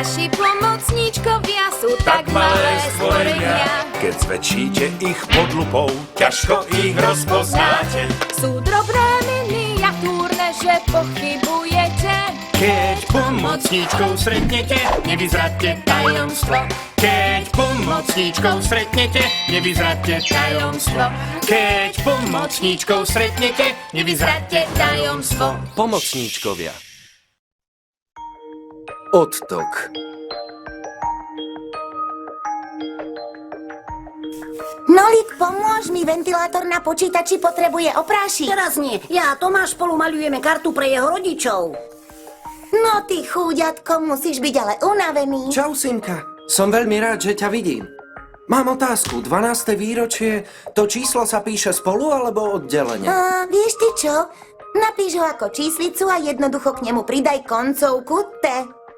Naši pomocníčkovia sú tak malé stvorenia. Keď zväčšíte ich pod lupou, ťažko ich rozpoznáte. Sú drobné miniatúrne, že pochybujete. Keď pomocníčkou stretnete, nevyzradte tajomstvo. Keď pomocníčkou stretnete, nevyzradte tajomstvo. Keď pomocníčkou stretnete, nevyzradte tajomstvo. Pomocníčkovia. Odtok. Nolik, pomôž mi, ventilátor na počítači potrebuje oprášiť. Teraz nie, ja a Tomáš spolu maľujeme kartu pre jeho rodičov. No ty chúďatko, musíš byť ale unavený. Čau, Simka. Som veľmi rád, že ťa vidím. Mám otázku. 12. výročie, to číslo sa píše spolu alebo oddelenie? Vieš ty čo? Napíš ho ako číslicu a jednoducho k nemu pridaj koncovku T.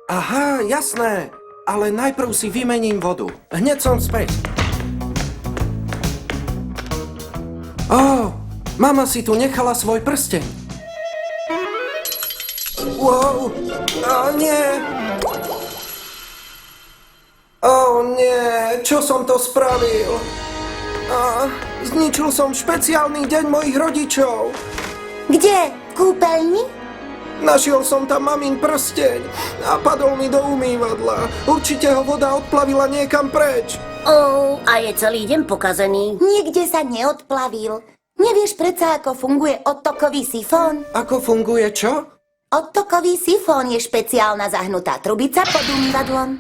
Aha, jasné. Ale najprv si vymením vodu. Hneď som späť. Mama si tu nechala svoj prsteň. Wow, nie. Nie, čo som to spravil? Zničil som špeciálny deň mojich rodičov. Kde? V kúpeľni? Našiel som tam mamin prsteň a padol mi do umývadla. Určite ho voda odplavila niekam preč. A je celý deň pokazený. Nikde sa neodplavil. Nevieš predsa, ako funguje odtokový sifón? Ako funguje čo? Odtokový sifón je špeciálna zahnutá trubica pod umývadlom.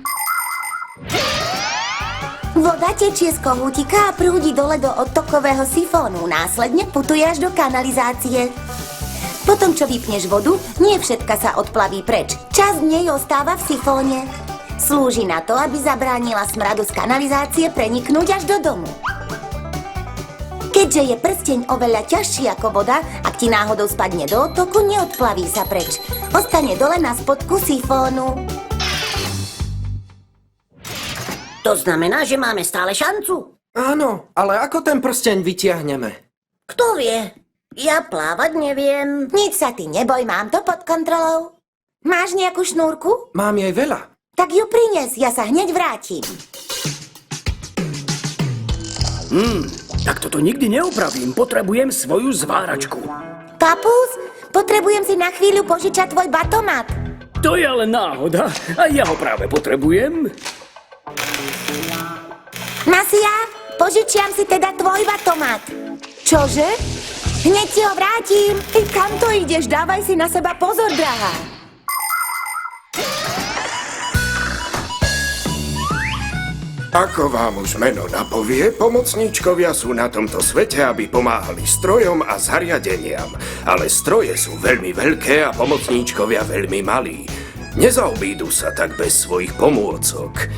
Voda tečie z kohútika a prúdi dole do odtokového sifónu. Následne putuje až do kanalizácie. Potom, čo vypneš vodu, nie všetka sa odplaví preč. Časť nej ostáva v sifóne. Slúži na to, aby zabránila smradu z kanalizácie preniknúť až do domu. Keďže je prsteň oveľa ťažší ako voda, ak ti náhodou spadne do odtoku, neodplaví sa preč. Ostane dole na spodku sifónu. To znamená, že máme stále šancu? Áno, ale ako ten prsteň vytiahneme? Kto vie? Ja plávať neviem. Nič sa ty neboj, mám to pod kontrolou. Máš nejakú šnúrku? Mám jej veľa. Tak ju prines, ja sa hneď vrátim. Tak toto nikdy neopravím, potrebujem svoju zváračku. Papus, potrebujem si na chvíľu požičať tvoj batomat. To je ale náhoda a ja ho práve potrebujem. Masia, požičiam si teda tvoj batomat. Čože? Hneď ti ho vrátim. Ty kam to ideš? Dávaj si na seba pozor, drahá. Ako vám už meno napovie, pomocníčkovia sú na tomto svete, aby pomáhali strojom a zariadeniam. Ale stroje sú veľmi veľké a pomocníčkovia veľmi malí. Nezaobídu sa tak bez svojich pomôcok.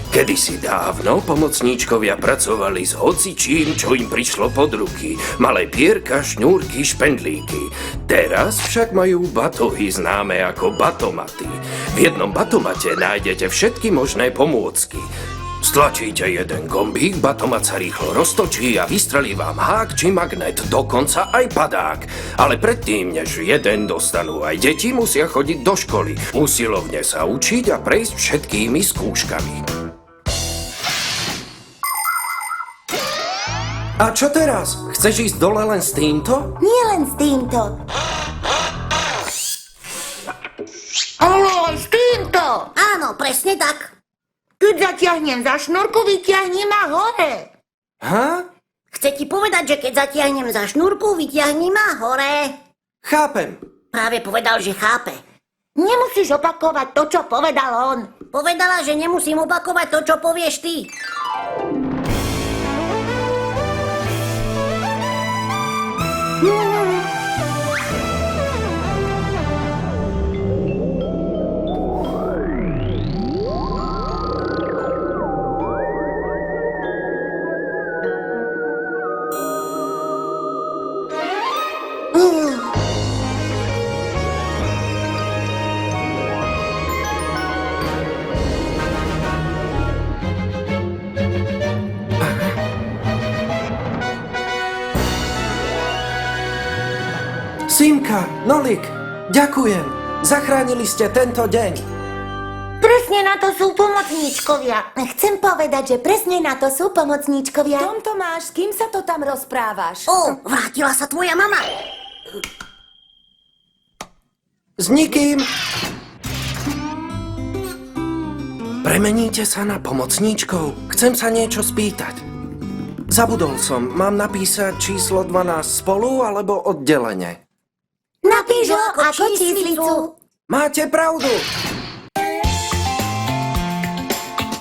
Kedysi dávno pomocníčkovia pracovali s hocičím, čo im prišlo pod ruky. Malé pierka, šňúrky, špendlíky. Teraz však majú batohy známe ako batomaty. V jednom batomate nájdete všetky možné pomôcky. Stlačíte jeden gombík, batomat sa rýchlo roztočí a vystrelí vám hák či magnet, dokonca aj padák. Ale predtým, než jeden dostanú aj deti, musia chodiť do školy. Usilovne sa učiť a prejsť všetkými skúškami. A čo teraz? Chceš ísť dole len s týmto? Nie len s týmto. Ale aj s týmto. Áno, presne tak. Keď zatiahnem za šnúrku, vyťahni ma hore. Chce ti povedať, že keď zatiahnem za šnúrku, vyťahni ma hore. Chápem. Práve povedal, že chápe. Nemusíš opakovať to, čo povedal on. Povedala, že nemusím opakovať to, čo povieš ty. Simka, Nolik, ďakujem. Zachránili ste tento deň. Presne na to sú pomocníčkovia. Chcem povedať, že presne na to sú pomocníčkovia. Tom Tomáš, s kým sa to tam rozprávaš? Ó, vrátila sa tvoja mama. S nikým. Premeníte sa na pomocníčkov? Chcem sa niečo spýtať. Zabudol som, mám napísať číslo 12 spolu alebo oddelenie? Napíš ho ako číslicu. Máte pravdu.